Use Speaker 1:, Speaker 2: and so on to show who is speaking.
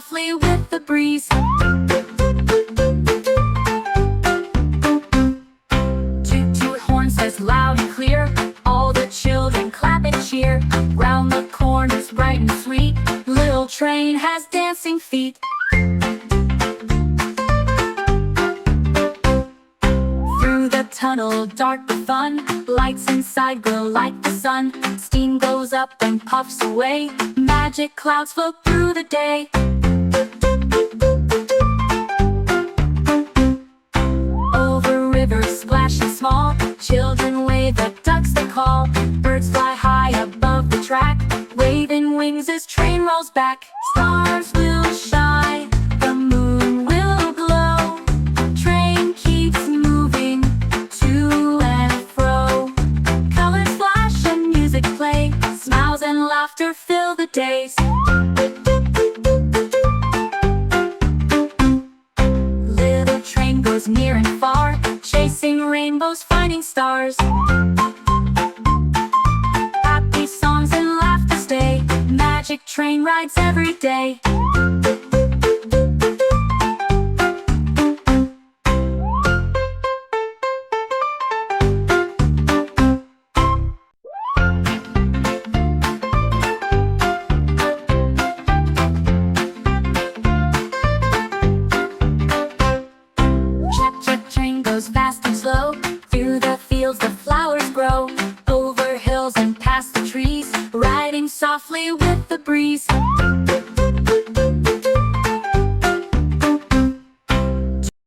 Speaker 1: softly with the breeze. Choo choo horn says loud and clear, all the children clap and cheer. Round the corners bright and sweet, little train has dancing feet. Through the tunnel dark the fun, lights inside glow like the sun. Steam goes up and puffs away, magic clouds float through the day. Over rivers splashing small, children wave at ducks they call. Birds fly high above the track, waving wings as train rolls back. Stars will shine, the moon will glow, train keeps moving to and fro. Colors flash and music play, smiles and laughter fill the days. Little train goes near and far, chasing rainbows, finding stars. Happy songs and laughter stay, magic train rides every day. Train goes fast and slow, through the fields the flowers grow. Over hills and past the trees, riding softly with the breeze.